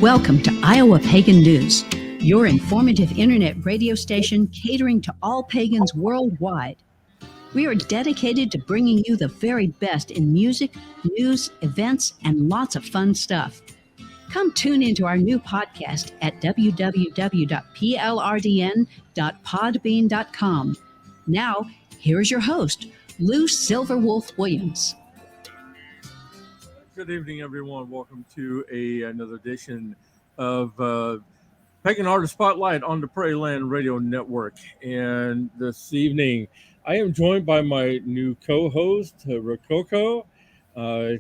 Welcome to Iowa Pagan News, your informative internet radio station catering to all pagans worldwide. We are dedicated to bringing you the very best in music, news, events, and lots of fun stuff. Come tune into our new podcast at www.plrdn.podbean.com. Now, here's your host, Lou Silverwolf Williams. Good evening, everyone. Welcome to another edition of Pagan Artist Spotlight on the Prairie Land Radio Network. And this evening, I am joined by my new co-host, Rococo.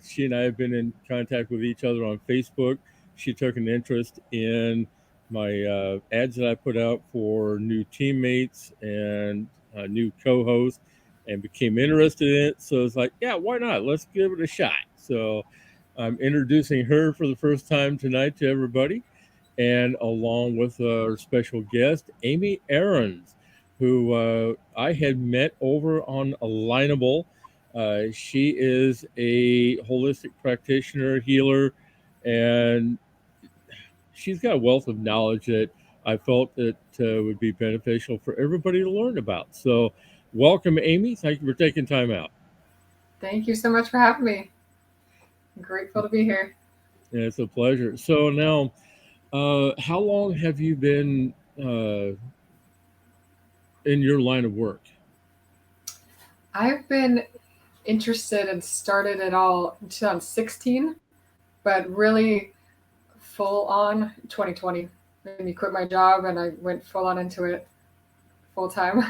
She and I have been in contact with each other on Facebook. She took an interest in my ads that I put out for new teammates and new co-hosts and became interested in it. So it's like, yeah, why not? Let's give it a shot. So I'm introducing her for the first time tonight to everybody, and along with our special guest, Amy Arends, who I had met over on Alignable. She is a holistic practitioner, healer, and she's got a wealth of knowledge that I felt that would be beneficial for everybody to learn about. So welcome, Amy. Thank you for taking time out. Thank you so much for having me. I'm grateful to be here. Yeah, it's a pleasure. So now, how long have you been in your line of work? I've been interested and started it all in 2016, but really full on 2020. Made me quit my job and I went full on into it full time.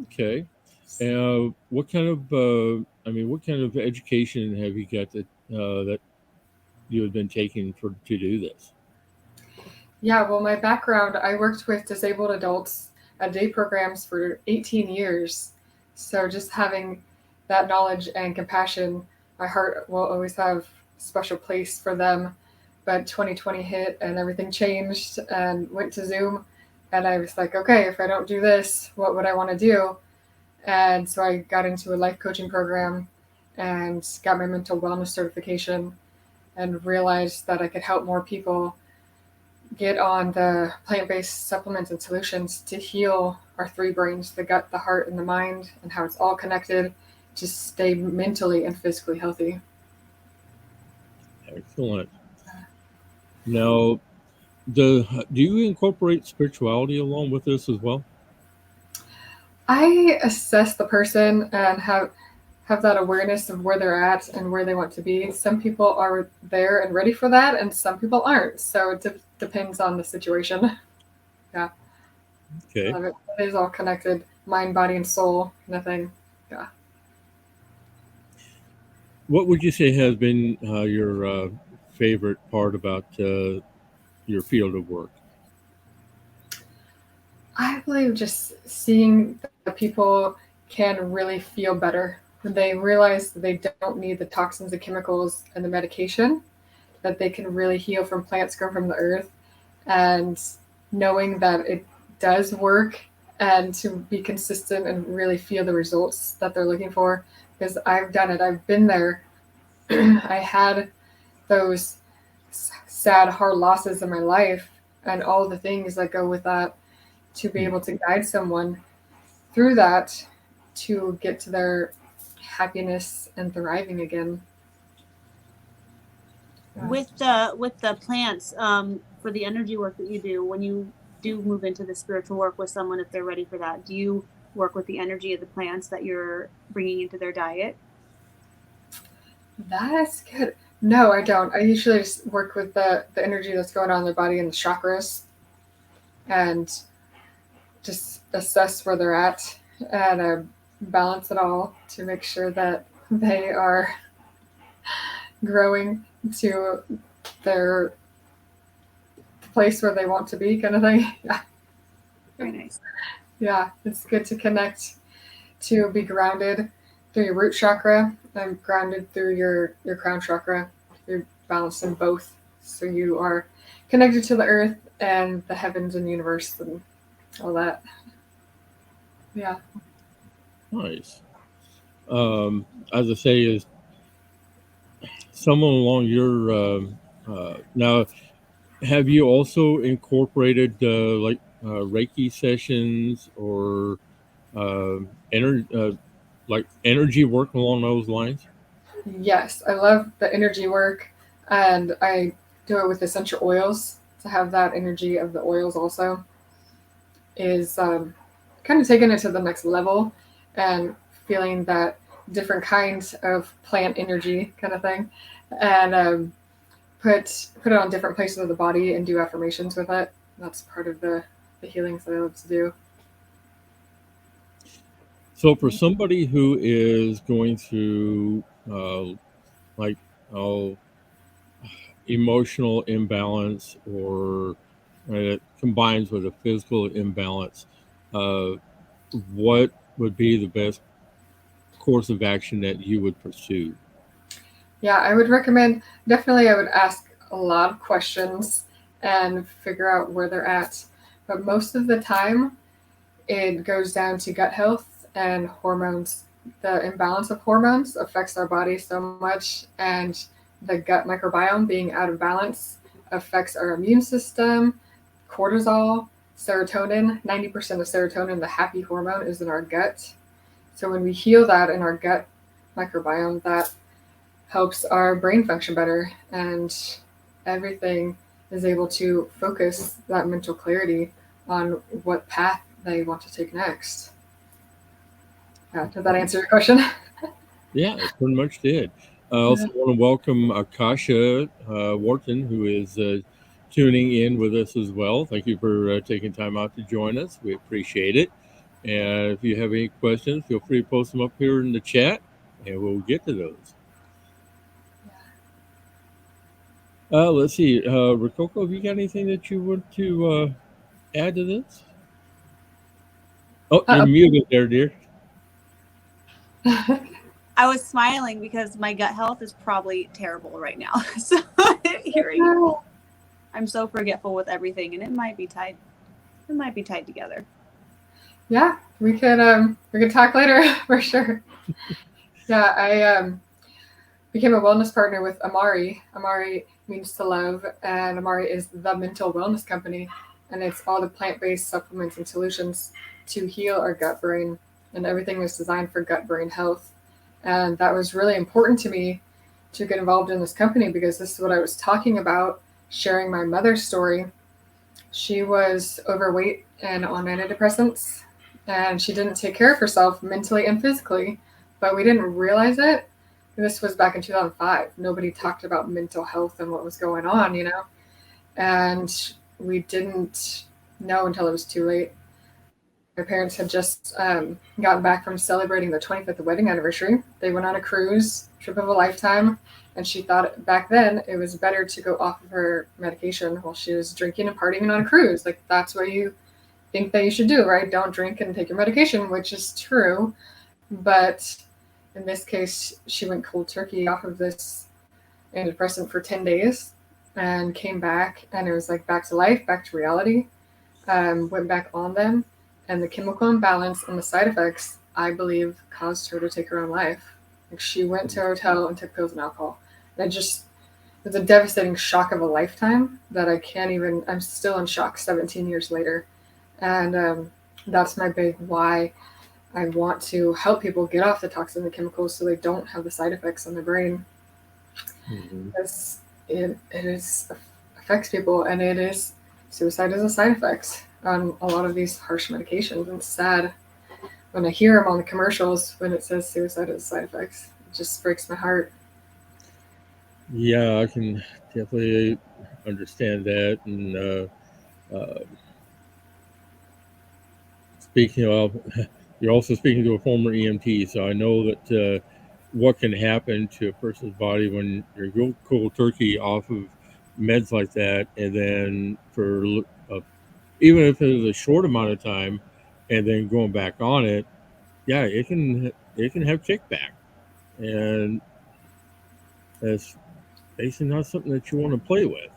Okay. What kind of education have you got that you have been taking to do this? Yeah, well, my background, I worked with disabled adults at day programs for 18 years. So just having that knowledge and compassion, my heart will always have a special place for them. But 2020 hit and everything changed and went to Zoom. And I was like, okay, if I don't do this, what would I want to do? And so I got into a life coaching program and got my mental wellness certification and realized that I could help more people get on the plant-based supplements and solutions to heal our three brains, the gut, the heart, and the mind, and how it's all connected to stay mentally and physically healthy. Excellent. Now, do you incorporate spirituality along with this as well? I assess the person and have that awareness of where they're at and where they want to be. Some people are there and ready for that, and some people aren't. So it depends on the situation. Yeah. Okay. I love it. It is all connected, mind, body, and soul. Nothing. Yeah. What would you say has been your favorite part about your field of work? I believe just seeing that people can really feel better when they realize that they don't need the toxins, the chemicals, and the medication, that they can really heal from plants grown from the earth, and knowing that it does work and to be consistent and really feel the results that they're looking for. Because I've done it. I've been there. I had those sad, hard losses in my life and all the things that go with that, to be able to guide someone through that to get to their happiness and thriving again. With the plants, for the energy work that you do, when you do move into the spiritual work with someone, if they're ready for that, do you work with the energy of the plants that you're bringing into their diet? That's good. No, I don't. I usually just work with the energy that's going on in their body and the chakras, and just assess where they're at and balance it all to make sure that they are growing to their place where they want to be, kind of thing. Yeah. Very nice. Yeah, it's good to connect, to be grounded through your root chakra and grounded through your crown chakra. You're balanced in both. So you are connected to the earth and the heavens and universe and all that. Yeah. Nice. As I say, is someone along your Now, have you also incorporated Reiki sessions or uh, ener- uh, like energy work along those lines? Yes, I love the energy work, and I do it with essential oils to have that energy of the oils also is kind of taking it to the next level and feeling that different kinds of plant energy kind of thing, and put it on different places of the body and do affirmations with it. That's part of the healings that I love to do. So, for somebody who is going through like oh, emotional imbalance or it combines with a physical imbalance, uh, what would be the best course of action that you would pursue? Yeah, I would recommend, definitely, I would ask a lot of questions and figure out where they're at. But most of the time, it goes down to gut health and hormones. The imbalance of hormones affects our body so much, and the gut microbiome being out of balance affects our immune system, cortisol, serotonin. 90% of serotonin, the happy hormone, is in our gut. So when we heal that in our gut microbiome, that helps our brain function better, and everything is able to focus that mental clarity on what path they want to take next. Did that answer your question? Yeah, it pretty much did. I also want to welcome Akasha Wharton, who is tuning in with us as well. Thank you for taking time out to join us. We appreciate it. And if you have any questions, feel free to post them up here in the chat, and we'll get to those. Let's see. Rococo, have you got anything that you want to add to this? Oh, you're muted there, dear. I was smiling because my gut health is probably terrible right now. So I'm so forgetful with everything, and it might be tied. It might be tied together. Yeah, we can talk later for sure. Yeah, I became a wellness partner with Amari. Amari means to love, and Amari is the mental wellness company, and it's all the plant-based supplements and solutions to heal our gut brain, and everything is designed for gut brain health. And that was really important to me to get involved in this company, because this is what I was talking about, sharing my mother's story. She was overweight and on antidepressants, and she didn't take care of herself mentally and physically, but we didn't realize it. This was back in 2005. Nobody talked about mental health and what was going on, and we didn't know until it was too late. My parents had just gotten back from celebrating their 25th wedding anniversary. They went on a cruise, trip of a lifetime, and she thought back then it was better to go off of her medication while she was drinking and partying on a cruise. Like, that's what you think that you should do, right? Don't drink and take your medication, which is true. But in this case, she went cold turkey off of this antidepressant for 10 days and came back, and it was like back to life, back to reality. Went back on them, and the chemical imbalance and the side effects, I believe, caused her to take her own life. Like, she went to a hotel and took pills and alcohol. And it's a devastating shock of a lifetime that I'm still in shock 17 years later. And that's my big why I want to help people get off the toxins and the chemicals so they don't have the side effects on their brain. Because it affects people, and suicide is a side effect on a lot of these harsh medications. And it's sad when I hear them on the commercials when it says suicide is a side effect. It just breaks my heart. Yeah, I can definitely understand that. And speaking of, you're also speaking to a former EMT, so I know that what can happen to a person's body when you're cold turkey off of meds like that, and then for even if it is a short amount of time, and then going back on it, yeah, it can have kickback, and that's basically not something that you want to play with.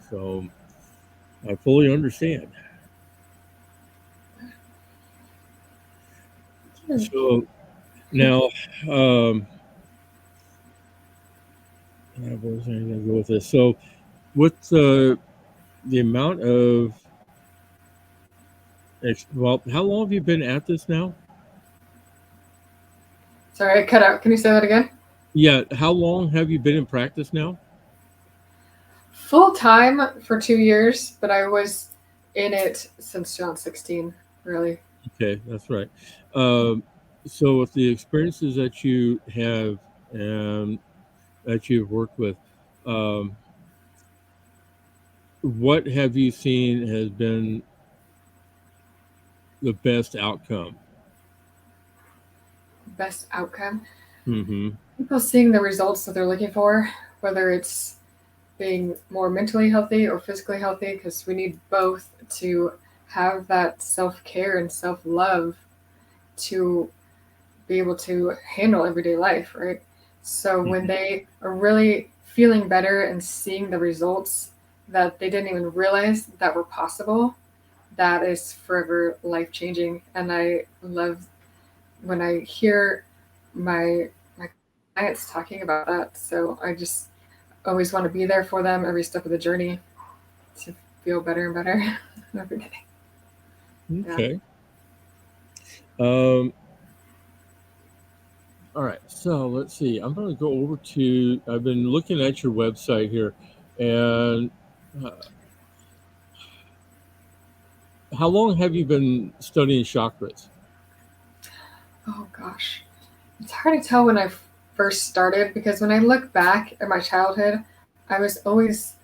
So I fully understand. So now, Where's anything to go with this? So, with the amount of well, how long have you been at this now? Sorry, I cut out. Can you say that again? Yeah, how long have you been in practice now? Full time for 2 years, but I was in it since 2016, really. Okay, that's right. Um, so, with the experiences that you have and that you've worked with, um, what have you seen has been the best outcome? Best outcome. Mm-hmm. People seeing the results that they're looking for, whether it's being more mentally healthy or physically healthy, because we need both to have that self care and self love to be able to handle everyday life, right? So when they are really feeling better and seeing the results that they didn't even realize that were possible, that is forever life changing. And I love when I hear my clients talking about that. So I just always want to be there for them every step of the journey to feel better and better every day. Yeah. Okay. Um, all right. So let's see. I'm going to go over to. I've been looking at your website here, and uh, how long have you been studying chakras? Oh gosh. It's hard to tell when I first started because when I look back at my childhood, I was always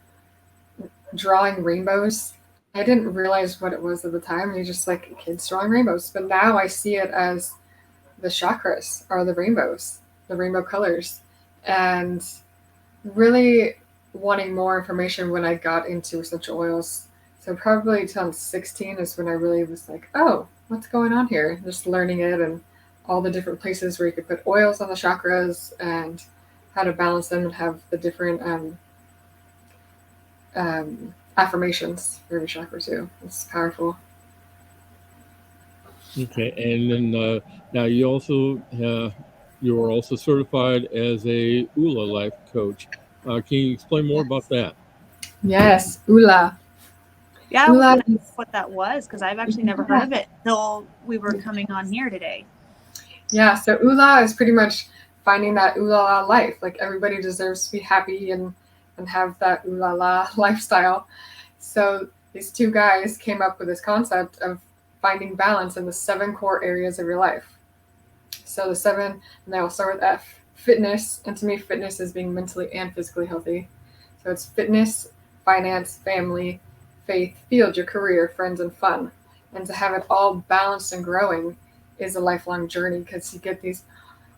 drawing rainbows. I didn't realize what it was at the time. You're just like kids drawing rainbows. But now I see it as the chakras are the rainbows, the rainbow colors. And really wanting more information when I got into essential oils. So probably 2016 is when I really was like, oh, what's going on here? Just learning it and all the different places where you could put oils on the chakras and how to balance them and have the different affirmations for every chakra too. It's powerful. Okay, and then now you are also certified as a ULA life coach. Can you explain more about that? Yes, Ula. Yeah, I was Ula going to is ask what that was because I've actually never heard of it until we were coming on here today. yeah. So Ula is pretty much finding that ooh la la life. Like everybody deserves to be happy and have that ooh la la lifestyle. So these two guys came up with this concept of finding balance in the 7 core areas of your life. So the 7, and they all start with F. Fitness, and to me, fitness is being mentally and physically healthy. So it's fitness, finance, family, faith, field, your career, friends, and fun. And to have it all balanced and growing is a lifelong journey because you get these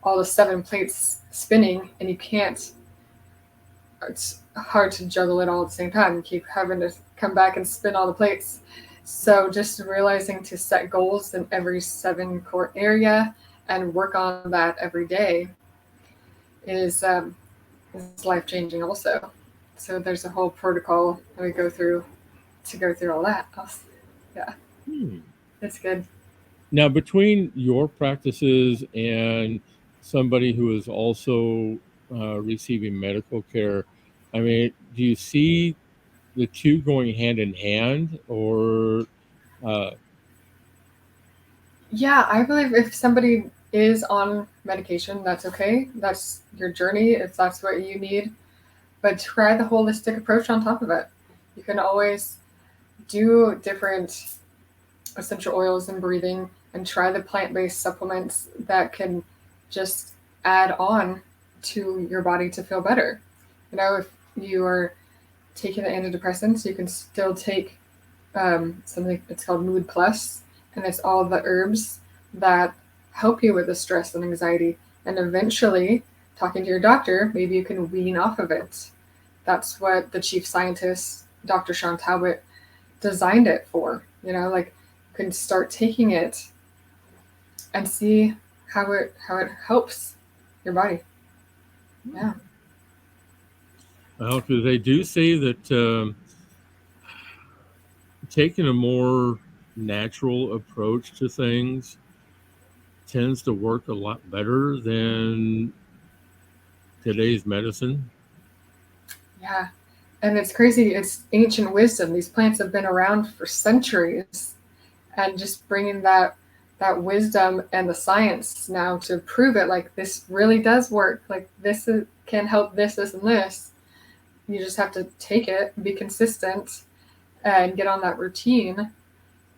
all the 7 plates spinning, and you can't. It's hard to juggle it all at the same time. You keep having to come back and spin all the plates. So just realizing to set goals in every 7 core area and work on that every day is life changing also. So there's a whole protocol that we go through to go through all that. Yeah, Hmm. it's good. Now, between your practices and somebody who is also receiving medical care, I mean, do you see the two going hand in hand, or uh, Yeah, I believe if somebody is on medication, that's okay. That's your journey if that's what you need. But try the holistic approach on top of it. You can always do different essential oils and breathing and try the plant-based supplements that can just add on to your body to feel better. If you are taking the antidepressants, you can still take something it's called Mood Plus, and it's all the herbs that help you with the stress and anxiety. And eventually, talking to your doctor, maybe you can wean off of it. That's what the chief scientist, Dr. Sean Talbot, designed it for. Like you can start taking it and see how it helps your body. Yeah. well, because they do say that taking a more natural approach to things tends to work a lot better than today's medicine. Yeah. And it's crazy. It's ancient wisdom. These plants have been around for centuries, and just bringing that wisdom and the science now to prove it, like this really does work. Like can help this, this, and this. You just have to take it, be consistent, and get on that routine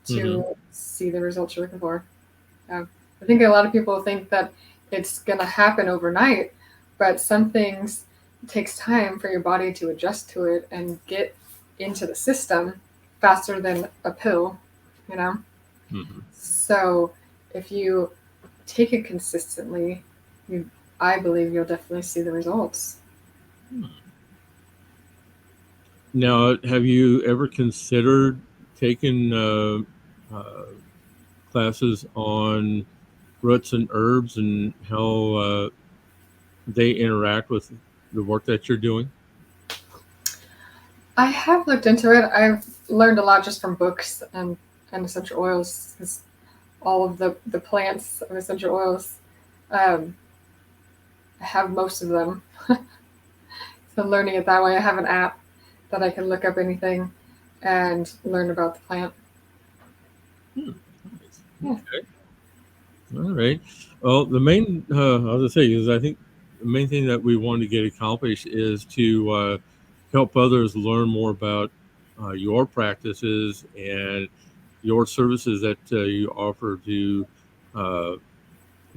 to see the results you're looking for. I think a lot of people think that it's going to happen overnight, but some things it takes time for your body to adjust to it and get into the system faster than a pill, you know? So if you take it consistently, I believe you'll definitely see the results. Now, have you ever considered taking classes on roots and herbs and how they interact with the work that you're doing? I have looked into it. I've learned a lot just from books and essential oils, because all of the plants of essential oils, I have most of them. So learning it that way, I have an app that I can look up anything and learn about the plant. Okay. All right. Well, the main, I'll just say, is I think the main thing that we want to get accomplished is to help others learn more about your practices and your services that you offer to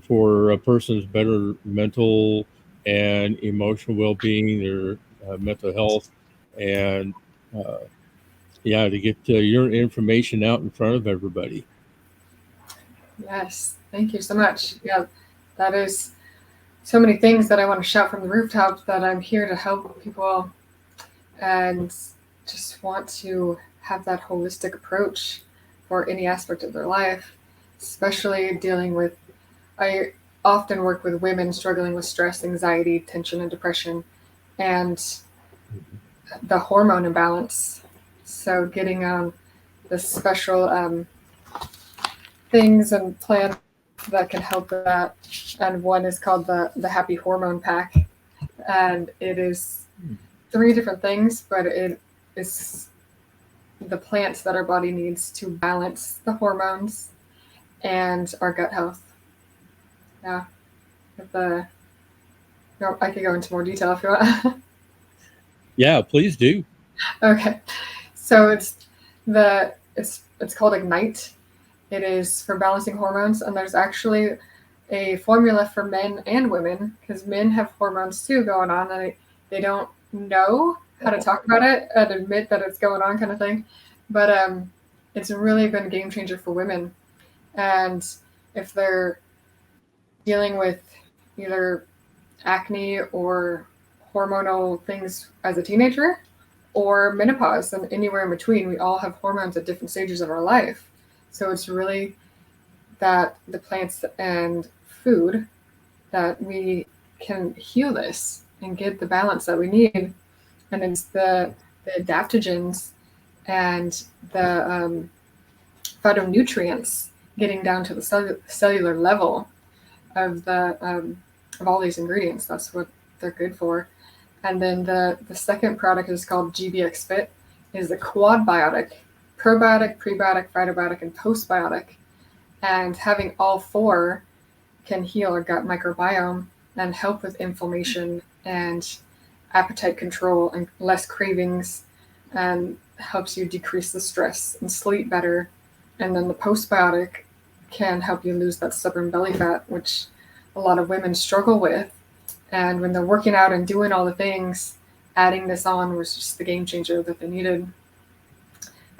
for a person's better mental and emotional well-being, their mental health, and to get your information out in front of everybody. Yes, thank you so much. Yeah, that is so many things that I want to shout from the rooftops, that I'm here to help people and just want to have that holistic approach for any aspect of their life, especially dealing with, I often work with women struggling with stress, anxiety, tension, and depression, and the hormone imbalance. So getting the special things and plans that can help with that. And one is called the Happy Hormone Pack. And it is 3 different things, but it is the plants that our body needs to balance the hormones and our gut health. Yeah. I could go into more detail if you want. Yeah, please do. Okay. So it's called Ignite. It is for balancing hormones, and there's actually a formula for men and women, because men have hormones too going on, and they don't know how to talk about it and admit that it's going on, kind of thing. But it's really been a game changer for women. And if they're dealing with either acne or hormonal things as a teenager, or menopause and anywhere in between, we all have hormones at different stages of our life. So it's really that the plants and food that we can heal this and get the balance that we need. And it's the adaptogens and the phytonutrients getting down to the cellular level of of all these ingredients. That's what they're good for. And then the second product is called GBX Fit, is the quad biotic, probiotic, prebiotic, phytobiotic, and postbiotic. And having all 4 can heal our gut microbiome and help with inflammation and appetite control and less cravings, and helps you decrease the stress and sleep better. And then the postbiotic can help you lose that stubborn belly fat, which a lot of women struggle with. And when they're working out and doing all the things, adding this on was just the game changer that they needed.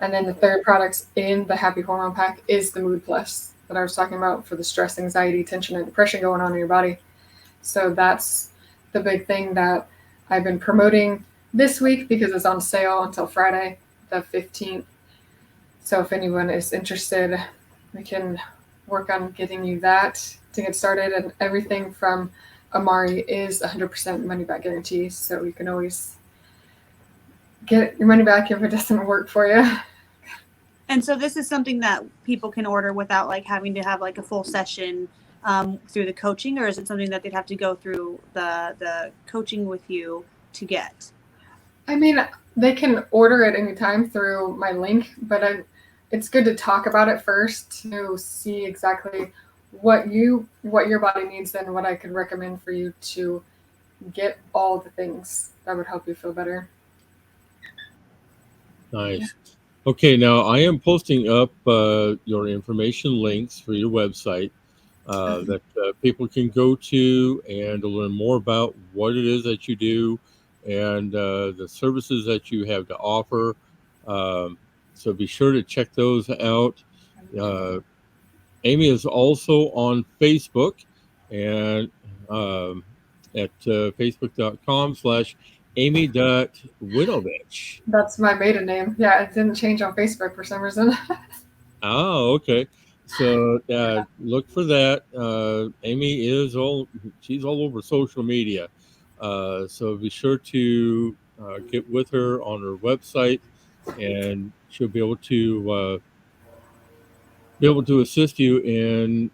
And then the third product in the Happy Hormone Pack is the Mood Plus that I was talking about for the stress, anxiety, tension, and depression going on in your body. So that's the big thing that I've been promoting this week, because it's on sale until Friday, the 15th. So if anyone is interested, we can work on getting you that to get started. And everything from Amari is 100% money back guarantee. So you can always get your money back if it doesn't work for you. And so this is something that people can order without like having to have like a full session through the coaching, or is it something that they'd have to go through the coaching with you to get? I mean, they can order it anytime through my link, but it's good to talk about it first to see exactly what your body needs and what I could recommend for you to get all the things that would help you feel better. Nice. Okay, now I am posting up your information links for your website that people can go to and to learn more about what it is that you do and the services that you have to offer. So be sure to check those out. Amy is also on Facebook and at facebook.com/Amy.Winovich. That's my maiden name. Yeah, it didn't change on Facebook for some reason. Oh, okay. So look for that. Amy she's all over social media. So be sure to get with her on her website and she'll be able to assist you in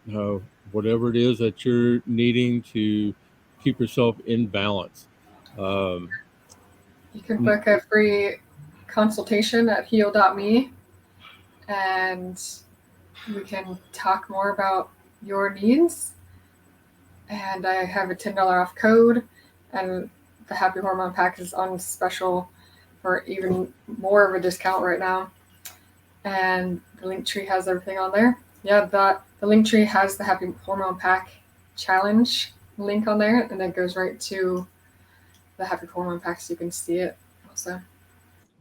whatever it is that you're needing to keep yourself in balance. You can book a free consultation at heal.me and we can talk more about your needs. And I have a $10 off code, and the Happy Hormone Pack is on special for even more of a discount right now. And the Linktree has everything on there. Yeah, the Linktree has the Happy Hormone Pack challenge link on there, and it goes right to the Happy Hormone Pack, so you can see it also.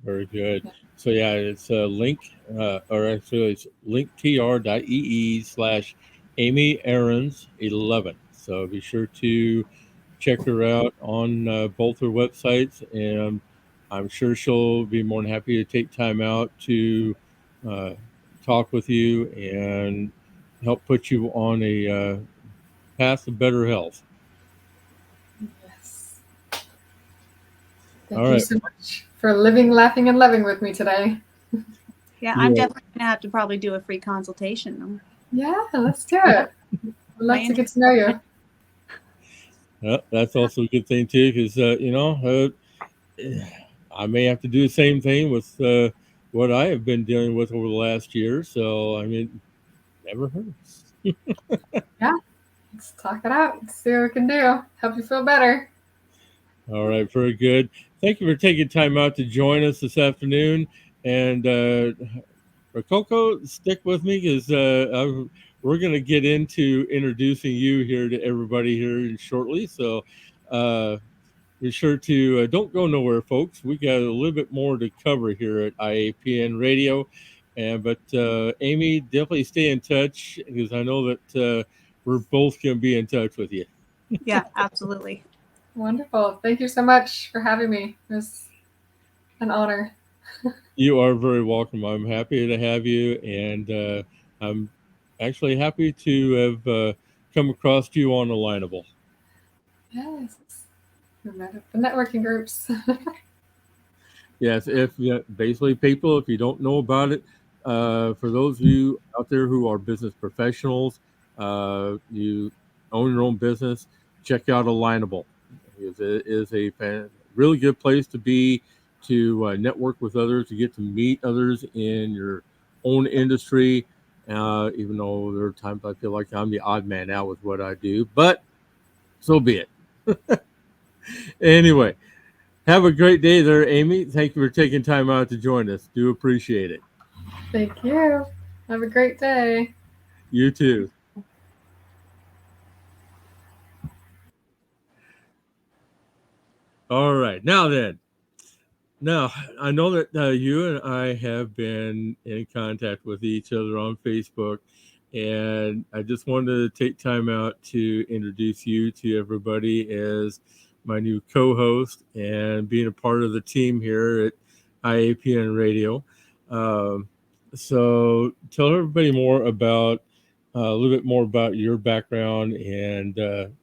Very good. So yeah, it's a link, or actually it's linktr.ee/Amy Arends 11. So be sure to check her out on both her websites, and I'm sure she'll be more than happy to take time out to talk with you and help put you on a path to better health. Yes. Thank you so much for living, laughing, and loving with me today. Yeah, I'm definitely going to have to probably do a free consultation. Yeah, let's do it. I'd love to get to know you. Well, that's also a good thing too, because I may have to do the same thing with what I have been dealing with over the last year. So I mean, never hurts. Yeah, let's talk it out. Let's see what we can do. Help you feel better. All right, very good. Thank you for taking time out to join us this afternoon. And Rococo, stick with me because we're going to get into introducing you here to everybody here shortly. So be sure to don't go nowhere, folks. We got a little bit more to cover here at IAPN Radio. But Amy, definitely stay in touch because I know that we're both going to be in touch with you. Yeah, absolutely. Wonderful. Thank you so much for having me. It was an honor. You are very welcome. I'm happy to have you, and I'm actually happy to have come across you on Alignable. Yes, we met at the networking groups. Yes, basically people, if you don't know about it, for those of you out there who are business professionals, you own your own business, check out Alignable. It is a really good place to be, to network with others, to get to meet others in your own industry. Even though there are times I feel like I'm the odd man out with what I do, but so be it. Anyway, have a great day there, Amy. Thank you for taking time out to join us. Do appreciate it. Thank you. Have a great day. You too. All right. Now, I know that you and I have been in contact with each other on Facebook, and I just wanted to take time out to introduce you to everybody as my new co-host and being a part of the team here at IAPN Radio. So tell everybody a little bit more about your background and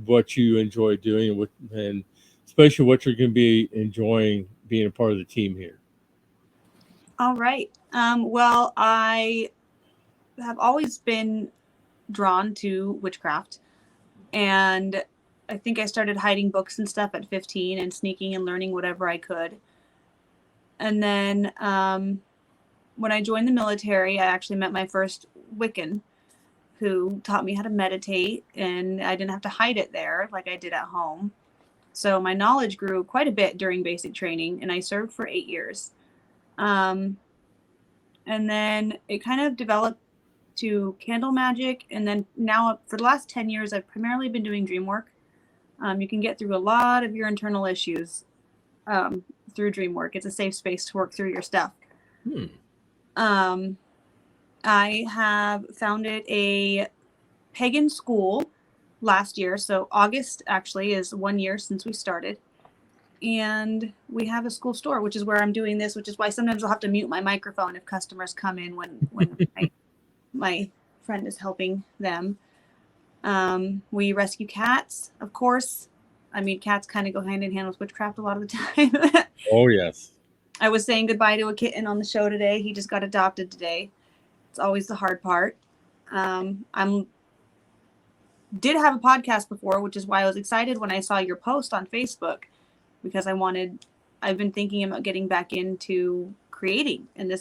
what you enjoy doing and especially what you're going to be enjoying being a part of the team here. All right. Well, I have always been drawn to witchcraft, and I think I started hiding books and stuff at 15 and sneaking and learning whatever I could. And then when I joined the military, I actually met my first Wiccan who taught me how to meditate, and I didn't have to hide it there like I did at home. So my knowledge grew quite a bit during basic training, and I served for 8 years. And then it kind of developed to candle magic. And then now for the last 10 years, I've primarily been doing dream work. You can get through a lot of your internal issues through dream work. It's a safe space to work through your stuff. I have founded a pagan school last year. So August actually is 1 year since we started. And we have a school store, which is where I'm doing this, which is why sometimes I'll have to mute my microphone if customers come in when my friend is helping them. We rescue cats, of course. I mean, cats kind of go hand in hand with witchcraft a lot of the time. Oh, yes. I was saying goodbye to a kitten on the show today. He just got adopted today. It's always the hard part. Did have a podcast before, which is why I was excited when I saw your post on Facebook, because I've been thinking about getting back into creating, and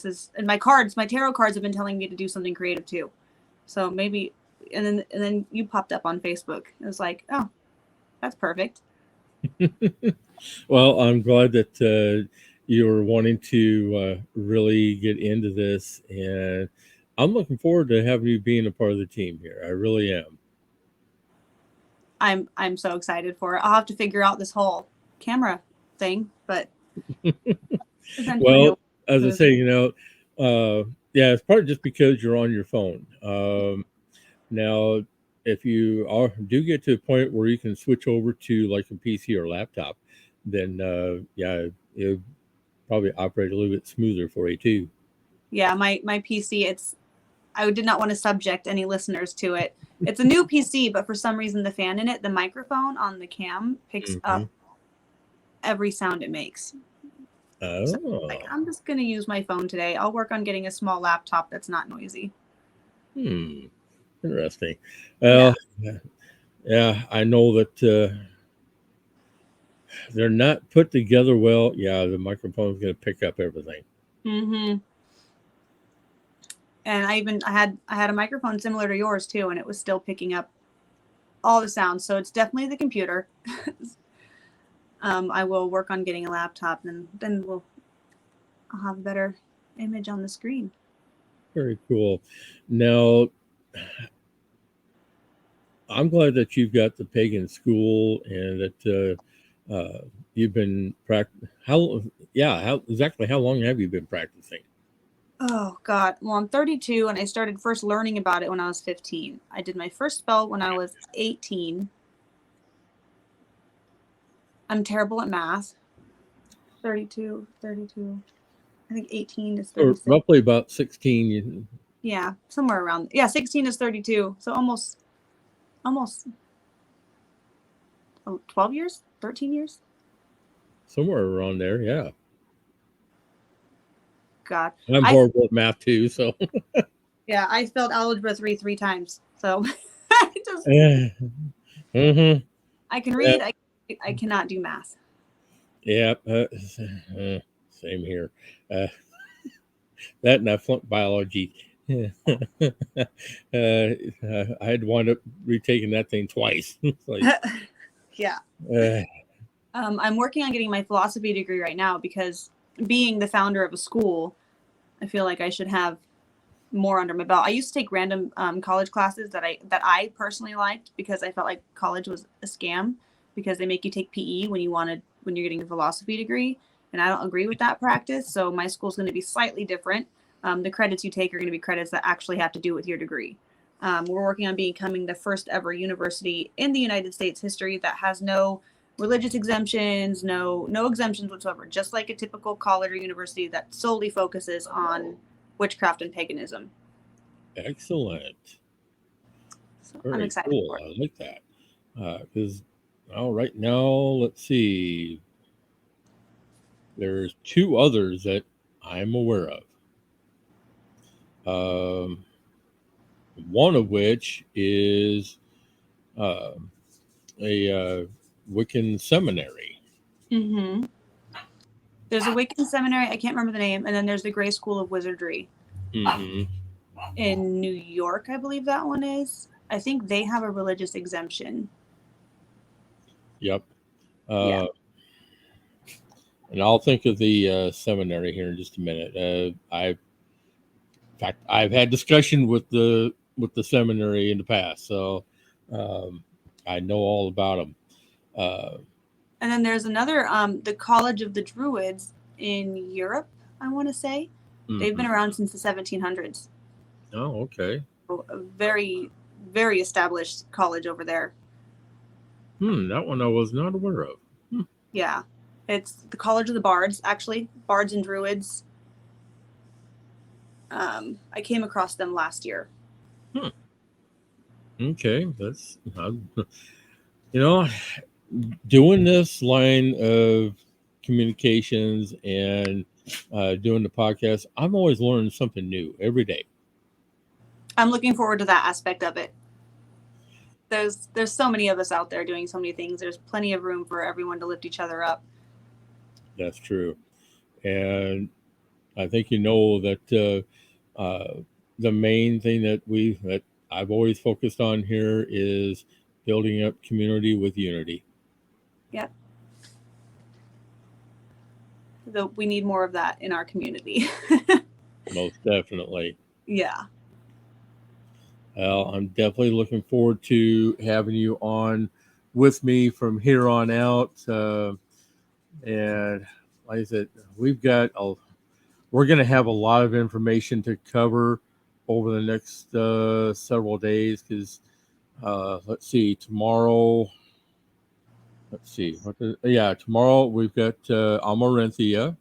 my tarot cards have been telling me to do something creative too. So maybe, and then you popped up on Facebook. It was like, oh, that's perfect. Well, I'm glad that you're wanting to really get into this, and I'm looking forward to having you being a part of the team here. I really am. I'm so excited for it. I'll have to figure out this whole camera thing, but well, as I say, yeah, it's probably just because you're on your phone. Now, if you do get to a point where you can switch over to like a PC or laptop, then yeah, it'll probably operate a little bit smoother for you too. Yeah, my PC, I did not want to subject any listeners to it. It's a new PC, but for some reason the fan in it, the microphone on the cam picks up every sound it makes. Oh. So, I'm just going to use my phone today. I'll work on getting a small laptop that's not noisy. Interesting. Well, yeah, I know that they're not put together well. Yeah, the microphone's going to pick up everything. And I had a microphone similar to yours too, and it was still picking up all the sounds. So it's definitely the computer. I will work on getting a laptop, and then I'll have a better image on the screen. Very cool. Now, I'm glad that you've got the pagan school and that you've been how long have you been practicing? Oh God. Well, I'm 32 and I started first learning about it when I was 15. I did my first spell when I was 18. I'm terrible at math. 32. I think 18 is 36. Or roughly about 16. Yeah, somewhere around. Yeah, 16 is 32. So almost 12 years, 13 years. Somewhere around there, yeah. God. I'm horrible at math too, so. Yeah, I failed algebra 3 times. So I can read. I cannot do math. Yeah, same here. That and I flunked biology. I had to wind up retaking that thing twice. Yeah. I'm working on getting my philosophy degree right now because being the founder of a school, I feel like I should have more under my belt. I used to take random college classes that I personally liked because I felt like college was a scam because they make you take PE when you're getting a philosophy degree, and I don't agree with that practice. So my school's going to be slightly different. The credits you take are going to be credits that actually have to do with your degree. We're working on becoming the first ever university in the United States history that has no religious exemptions, no exemptions whatsoever, just like a typical college or university that solely focuses on witchcraft and paganism. Excellent. So Very I'm excited cool. for it. I like that. Because right now, let's see. There's 2 others that I'm aware of. One of which is a Wiccan seminary. Mm-hmm. There's a Wiccan seminary. I can't remember the name. And then there's the Gray School of Wizardry in New York, I believe that one is. I think they have a religious exemption. Yep. Yeah. And I'll think of the seminary here in just a minute. I've had discussion with the seminary in the past, so I know all about them. And then there's another, the College of the Druids in Europe, I want to say. They've been around since the 1700s. Oh, okay. So a very, very established college over there. That one I was not aware of. Yeah. It's the College of the Bards, actually. Bards and Druids. I came across them last year. Okay. That's, doing this line of communications and doing the podcast, I'm always learning something new every day. I'm looking forward to that aspect of it. There's so many of us out there doing so many things. There's plenty of room for everyone to lift each other up. That's true. And I think that the main thing that I've always focused on here is building up community with unity. Yep. We need more of that in our community. Most definitely. Yeah. Well, I'm definitely looking forward to having you on with me from here on out. And like I said, we're going to have a lot of information to cover over the next several days because, let's see, tomorrow we've got Amaranthia.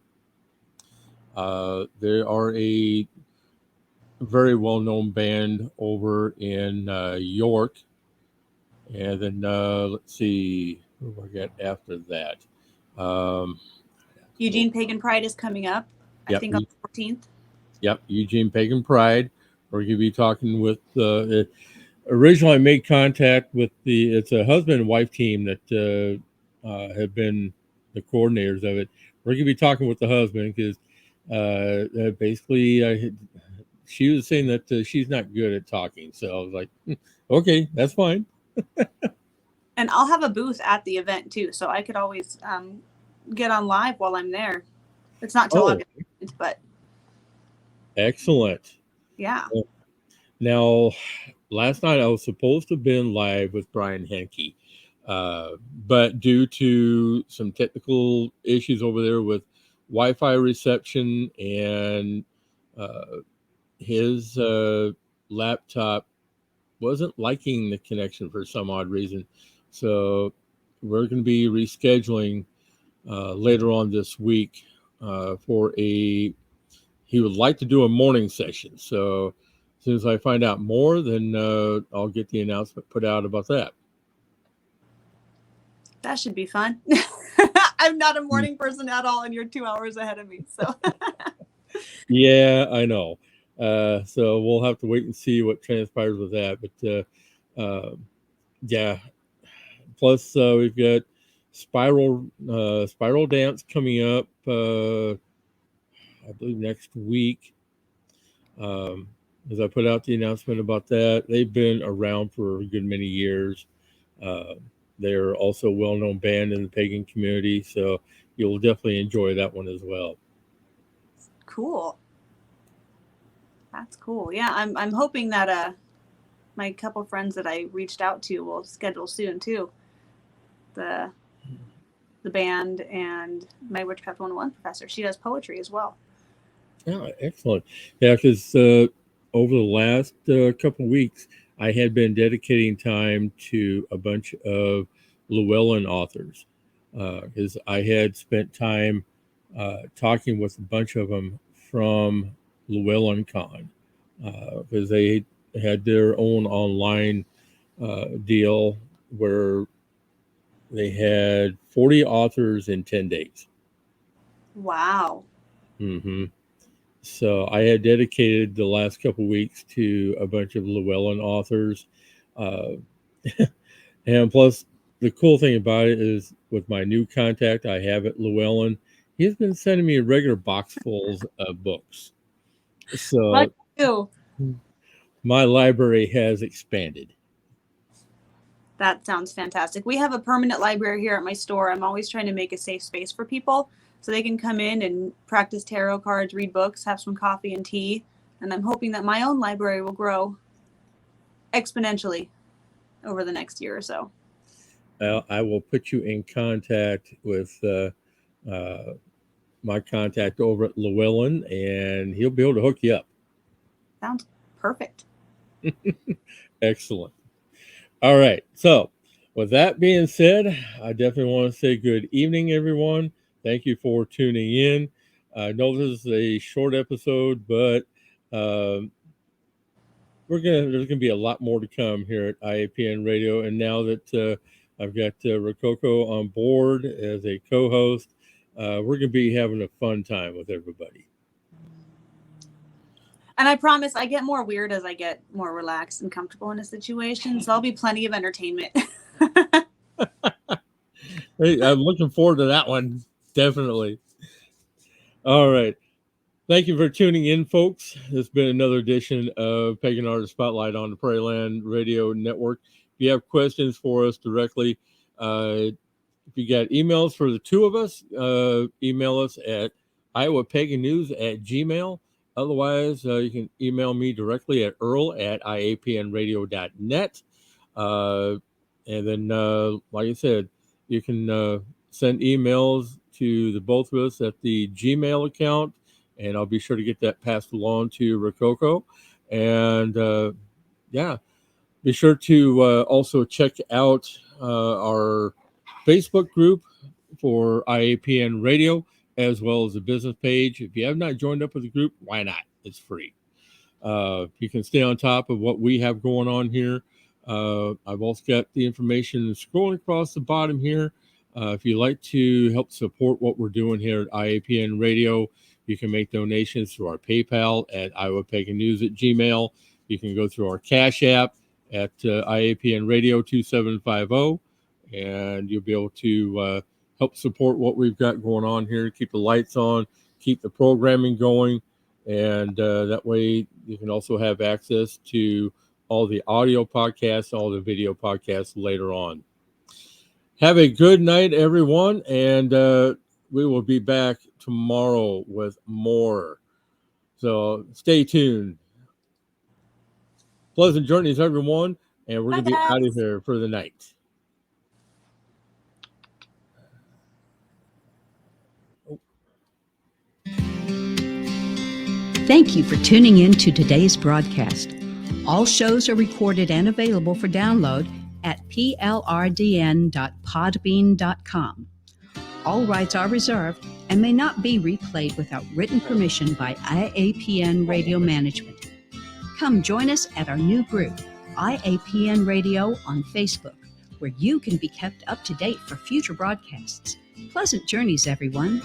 They are a very well-known band over in York. And then let's see who we got after that. Eugene Pagan Pride is coming up, I think on the 14th. Yep, Eugene Pagan Pride. We're going to be talking with originally I made contact with it's a husband and wife team that have been the coordinators of it. We're going to be talking with the husband because basically she was saying that she's not good at talking. So I was like, okay, that's fine. And I'll have a booth at the event too. So I could always get on live while I'm there. It's not till August, but. Excellent. Yeah. Now, last night I was supposed to have been live with Brian Henke, but due to some technical issues over there with Wi-Fi reception and his laptop wasn't liking the connection for some odd reason. So we're going to be rescheduling later on this week he would like to do a morning session. So as soon as I find out more, then I'll get the announcement put out about that. That should be fun. I'm not a morning person at all, and you're 2 hours ahead of me. So. Yeah, I know. So we'll have to wait and see what transpires with that. But yeah. Plus, we've got Spiral Dance coming up, I believe next week. As I put out the announcement about that, they've been around for a good many years. They're also a well-known band in the pagan community, so you'll definitely enjoy that one as well. Cool. That's cool. Yeah, I'm hoping that my couple friends that I reached out to will schedule soon too. The band and my Witchcraft 101 professor. She does poetry as well. Yeah, excellent. Yeah, because over the last couple of weeks, I had been dedicating time to a bunch of Llewellyn authors because I had spent time talking with a bunch of them from Llewellyn Con because they had their own online deal where they had 40 authors in 10 days. Wow. Mm-hmm. So I had dedicated the last couple of weeks to a bunch of Llewellyn authors. And plus, the cool thing about it is with my new contact I have at Llewellyn, he's been sending me regular boxfuls of books. So Like you. my library has expanded. That sounds fantastic. We have a permanent library here at my store. I'm always trying to make a safe space for people so they can come in and practice tarot cards, read books, have some coffee and tea. And I'm hoping that my own library will grow exponentially over the next year or so. I will put you in contact with my contact over at Llewellyn, and he'll be able to hook you up. Sounds perfect. Excellent. All right. So with that being said, I definitely want to say good evening, everyone. Thank you for tuning in. I know this is a short episode, but there's gonna be a lot more to come here at IAPN Radio. And now that I've got Rococo on board as a co-host, we're gonna be having a fun time with everybody. And I promise I get more weird as I get more relaxed and comfortable in a situation. So I'll be plenty of entertainment. Hey, I'm looking forward to that one. Definitely. All right. Thank you for tuning in, folks. It's been another edition of Pagan Artist Spotlight on the Prairie Land Radio Network. If you have questions for us directly, if you got emails for the two of us, email us at iowapagannews@gmail.com. Otherwise, you can email me directly at earl@iapnradio.net. And then, like I said, you can send emails to the both of us at the Gmail account, and I'll be sure to get that passed along to Rococo. And be sure to also check out our Facebook group for IAPN Radio, as well as the business page. If you have not joined up with the group, why not? It's free. You can stay on top of what we have going on here. I've also got the information scrolling across the bottom here. If you'd like to help support what we're doing here at IAPN Radio, you can make donations through our PayPal at iowapagannews@gmail.com. You can go through our Cash App at IAPN Radio 2750, and you'll be able to help support what we've got going on here, keep the lights on, keep the programming going, and that way you can also have access to all the audio podcasts, all the video podcasts later on. Have a good night, everyone, and we will be back tomorrow with more. So stay tuned. Pleasant journeys, everyone, and we're going to be out of here for the night. Thank you for tuning in to today's broadcast. All shows are recorded and available for download at plrdn.podbean.com. All rights are reserved and may not be replayed without written permission by IAPN Radio Management. Come join us at our new group, IAPN Radio on Facebook, where you can be kept up to date for future broadcasts. Pleasant journeys, everyone.